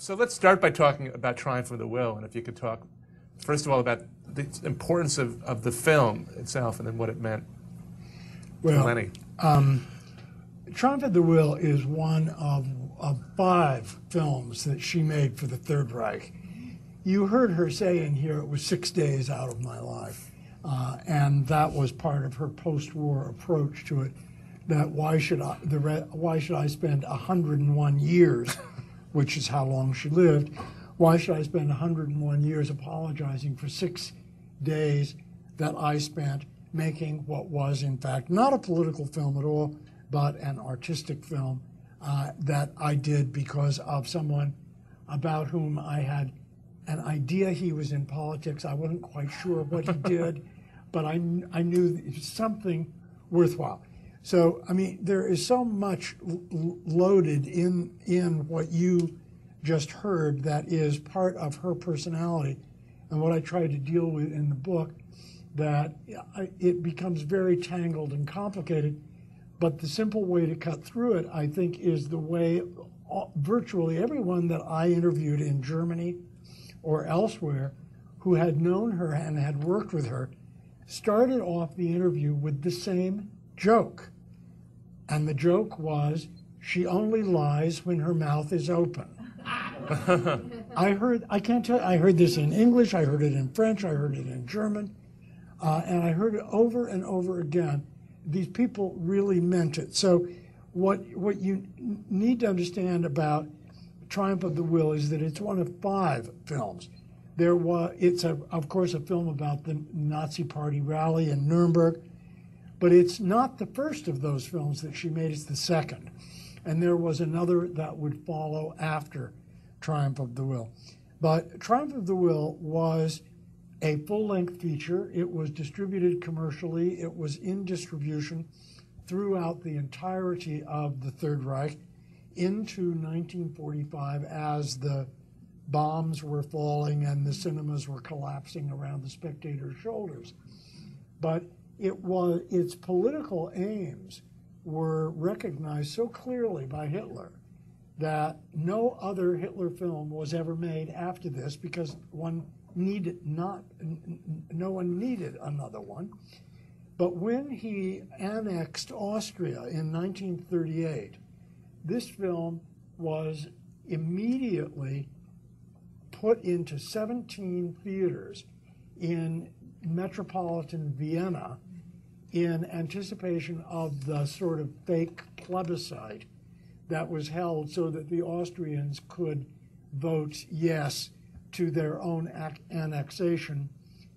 So let's start by talking about Triumph of the Will, and if you could talk, first of all, about the importance of the film itself and then what it meant to Leni. Triumph of the Will is one of 5 films that she made for the Third Reich. You heard her say in here it was 6 days out of my life, and that was part of her post-war approach to it. That why should I spend 101 years, which is how long she lived, why should I spend 101 years apologizing for 6 days that I spent making what was, in fact, not a political film at all, but an artistic film that I did because of someone about whom I had an idea he was in politics. I wasn't quite sure what he did, but I knew it was something worthwhile. So, I mean, there is so much loaded in what you just heard that is part of her personality and what I try to deal with in the book, that it becomes very tangled and complicated. But the simple way to cut through it, I think, is the way virtually everyone that I interviewed in Germany or elsewhere who had known her and had worked with her started off the interview with the same joke. And the joke was, she only lies when her mouth is open. I heard this in English, I heard it in French, I heard it in German, and I heard it over and over again. These people really meant it. So what you need to understand about Triumph of the Will is that it's one of 5 films. It's of course a film about the Nazi Party rally in Nuremberg, but it's not the first of those films that she made, it's the second. And there was another that would follow after Triumph of the Will. But Triumph of the Will was a full-length feature. It was distributed commercially. It was in distribution throughout the entirety of the Third Reich into 1945 as the bombs were falling and the cinemas were collapsing around the spectators' shoulders. But its political aims were recognized so clearly by Hitler that no other Hitler film was ever made after this, because no one needed another one. But when he annexed Austria in 1938, this film was immediately put into 17 theaters in metropolitan Vienna in anticipation of the sort of fake plebiscite that was held so that the Austrians could vote yes to their own annexation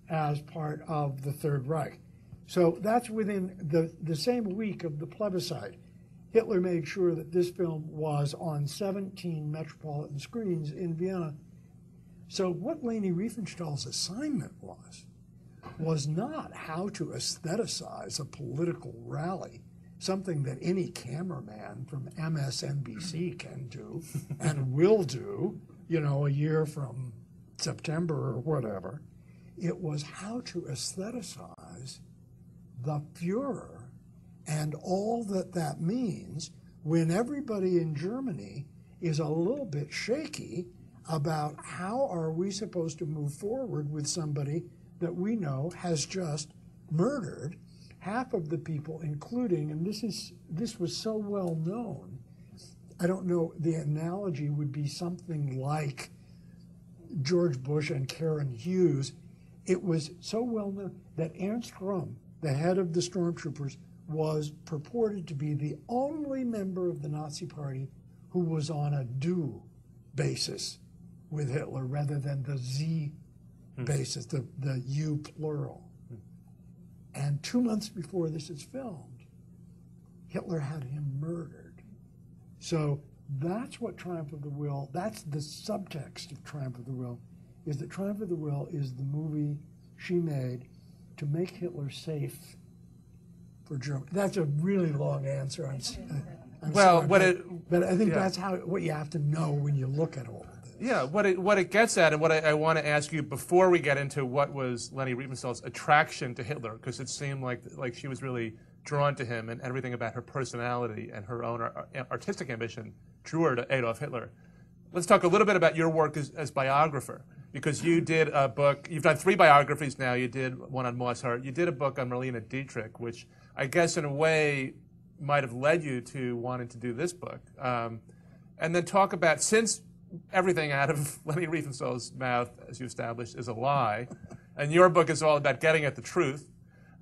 as part of the Third Reich. So that's within the same week of the plebiscite. Hitler made sure that this film was on 17 metropolitan screens in Vienna. So what Leni Riefenstahl's assignment was not how to aestheticize a political rally, something that any cameraman from MSNBC can do and will do, a year from September or whatever. It was how to aestheticize the Fuhrer and all that means when everybody in Germany is a little bit shaky about how are we supposed to move forward with somebody that we know has just murdered half of the people, including, and this was so well known, I don't know, the analogy would be something like George Bush and Karen Hughes. It was so well known that Ernst Röhm, the head of the stormtroopers, was purported to be the only member of the Nazi Party who was on a du basis with Hitler rather than the Sie basis, the you plural. And 2 months before this is filmed, Hitler had him murdered. So that's what Triumph of the Will, that's the subtext of Triumph of the Will, is that Triumph of the Will is the movie she made to make Hitler safe for Germany. That's a really long answer. I'm Well, sorry, but I think that's what you have to know when you look at all of this. Yeah, what it gets at, and what I want to ask you before we get into what was Leni Riefenstahl's attraction to Hitler, because it seemed like she was really drawn to him, and everything about her personality and her own artistic ambition drew her to Adolf Hitler. let's talk a little bit about your work as biographer, because you did a book. You've done 3 biographies now. You did one on Mozart. You did a book on Leni Dietrich, which I guess in a way might have led you to wanting to do this book. And then talk about, since everything out of Leni Riefenstahl's mouth, as you established, is a lie, and your book is all about getting at the truth,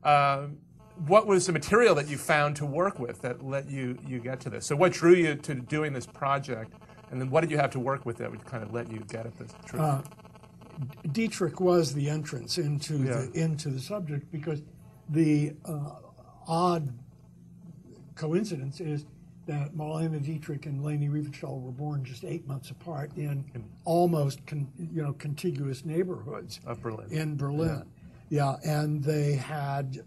what was the material that you found to work with that let you get to this? So what drew you to doing this project, and then what did you have to work with that would kind of let you get at the truth? Dietrich was the entrance into the subject, because the odd coincidence is that Marlene Dietrich and Leni Riefenstahl were born just 8 months apart in almost contiguous neighborhoods of Berlin. In Berlin. Yeah, and they had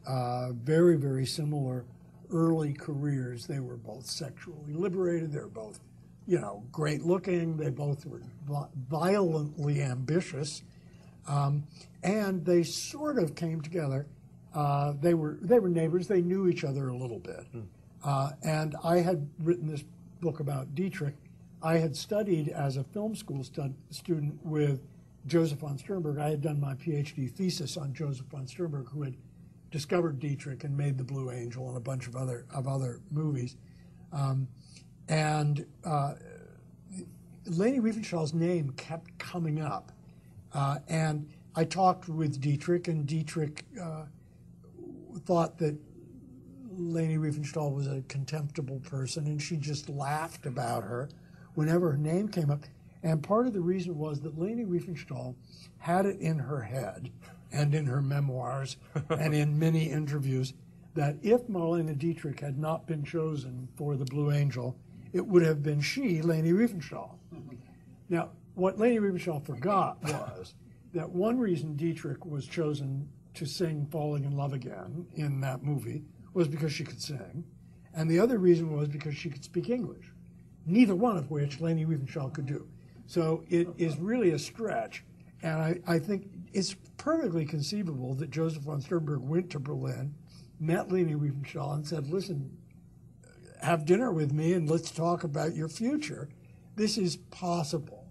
very, very similar early careers. They were both sexually liberated. They were both, great looking. They both were violently ambitious, and they sort of came together. They were neighbors. They knew each other a little bit. And I had written this book about Dietrich. I had studied as a film school student with Joseph von Sternberg. I had done my PhD thesis on Joseph von Sternberg, who had discovered Dietrich and made The Blue Angel and a bunch of other movies. And Leni Riefenstahl's name kept coming up. And I talked with Dietrich, and Dietrich thought that Leni Riefenstahl was a contemptible person, and she just laughed about her whenever her name came up. And part of the reason was that Leni Riefenstahl had it in her head and in her memoirs and in many interviews that if Marlene Dietrich had not been chosen for The Blue Angel, it would have been she, Leni Riefenstahl. Now, what Leni Riefenstahl forgot was that one reason Dietrich was chosen to sing Falling in Love Again in that movie was because she could sing, and the other reason was because she could speak English, neither one of which Leni Riefenstahl could do. So it is really a stretch, and I think it's perfectly conceivable that Joseph von Sternberg went to Berlin, met Leni Riefenstahl, and said, listen, have dinner with me and let's talk about your future. This is possible.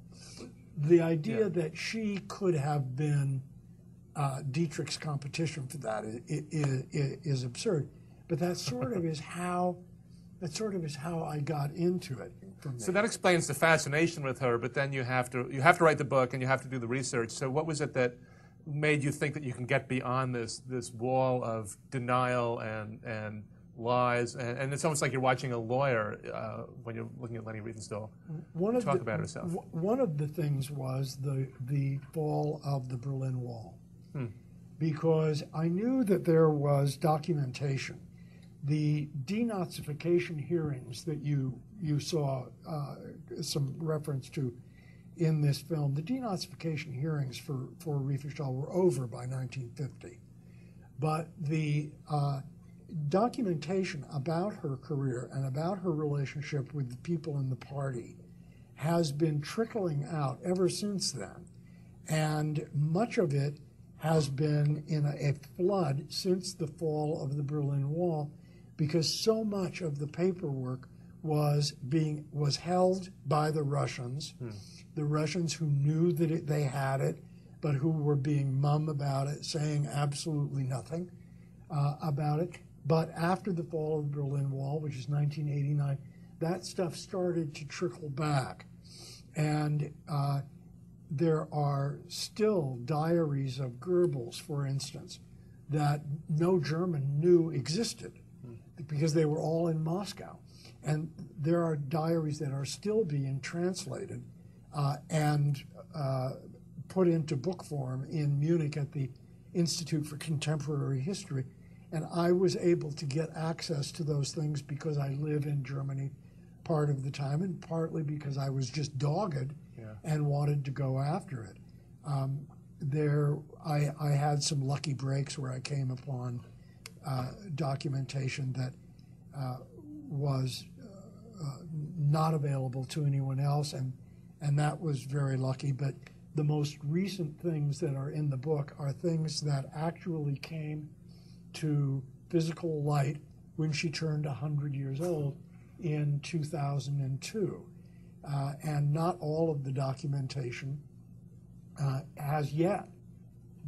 The idea that she could have been Dietrich's competition for that is absurd. But that sort of is how I got into it. So that explains the fascination with her. But then you have to write the book and you have to do the research. So what was it that made you think that you can get beyond this wall of denial and lies? And it's almost like you're watching a lawyer when you're looking at Leni Riefenstahl talk about herself. One of the things was the fall of the Berlin Wall, because I knew that there was documentation. The denazification hearings that you saw some reference to in this film, the denazification hearings for Riefenstahl were over by 1950. But the documentation about her career and about her relationship with the people in the party has been trickling out ever since then. And much of it has been in a flood since the fall of the Berlin Wall, because so much of the paperwork was held by the Russians who knew that they had it, but who were being mum about it, saying absolutely nothing about it. But after the fall of the Berlin Wall, which is 1989, that stuff started to trickle back. And there are still diaries of Goebbels, for instance, that no German knew existed, because they were all in Moscow. And there are diaries that are still being translated and put into book form in Munich at the Institute for Contemporary History. And I was able to get access to those things because I live in Germany part of the time, and partly because I was just dogged and wanted to go after it. I had some lucky breaks where I came upon documentation that was not available to anyone else, and that was very lucky. But the most recent things that are in the book are things that actually came to physical light when she turned 100 years old in 2002. and not all of the documentation has yet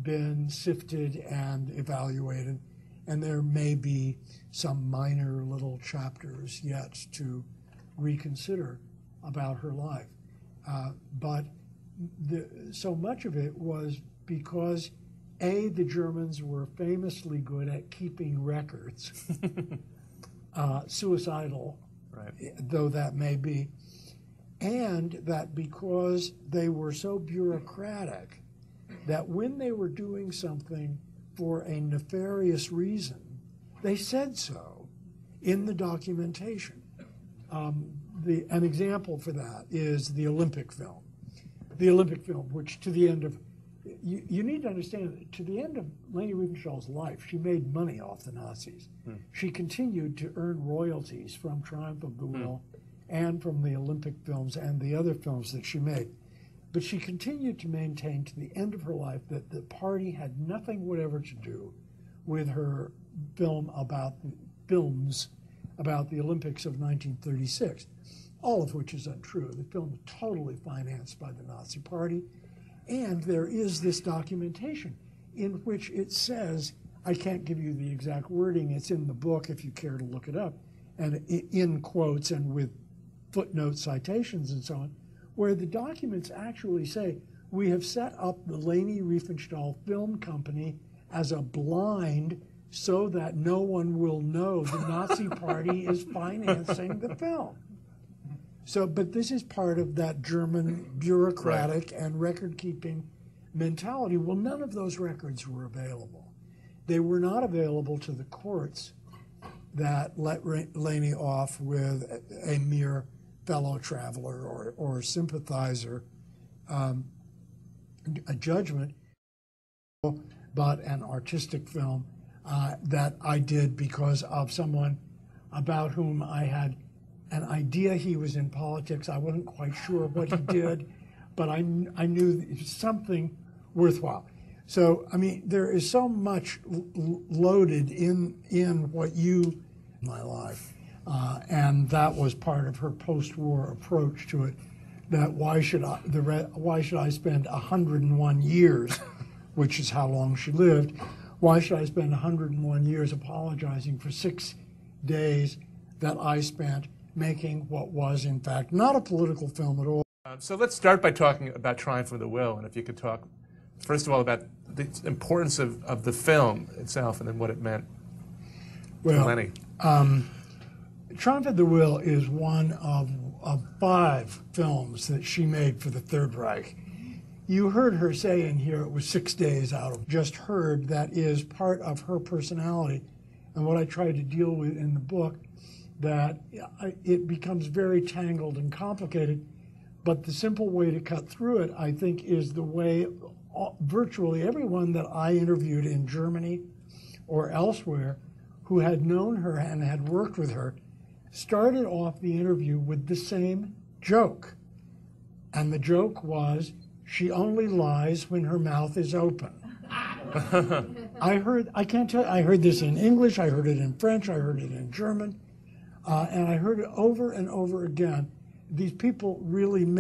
been sifted and evaluated, and there may be some minor little chapters yet to reconsider about her life. But so much of it was because, A, the Germans were famously good at keeping records, suicidal, Right. though that may be, and that because they were so bureaucratic that when they were doing something for a nefarious reason, they said so in the documentation. An example for that is the Olympic film. The Olympic film, which to the end of, you need to understand that to the end of Leni Riefenstahl's life, she made money off the Nazis. She continued to earn royalties from Triumph of the Will and from the Olympic films and the other films that she made. But she continued to maintain to the end of her life that the party had nothing whatever to do with her films about the Olympics of 1936, all of which is untrue. The film was totally financed by the Nazi Party, and there is this documentation in which it says, I can't give you the exact wording, it's in the book if you care to look it up, and in quotes and with footnote citations and so on, where the documents actually say, we have set up the Leni Riefenstahl Film Company as a blind so that no one will know the Nazi Party is financing the film. So, but this is part of that German bureaucratic and record-keeping mentality. Well, none of those records were available. They were not available to the courts that let Leni off with a mere fellow traveler or sympathizer a judgment, but an artistic film that I did because of someone about whom I had an idea he was in politics. I wasn't quite sure what he did, but I knew it was something worthwhile. So, I mean, there is so much loaded in what you, my life, and that was part of her post-war approach to it. That why should I spend 101 years, which is how long she lived? Why should I spend 101 years apologizing for 6 days that I spent making what was, in fact, not a political film at all? So let's start by talking about Triumph of the Will, and if you could talk, first of all, about the importance of the film itself and then what it meant to Leni. Triumph of the Will is one of 5 films that she made for the Third Reich. You heard her say in here it was 6 days out of, just heard that is part of her personality. And what I tried to deal with in the book, that it becomes very tangled and complicated, but the simple way to cut through it, I think, is the way virtually everyone that I interviewed in Germany or elsewhere who had known her and had worked with her started off the interview with the same joke. And the joke was, she only lies when her mouth is open. I heard this in English, I heard it in French, I heard it in German, and I heard it over and over again. These people really meant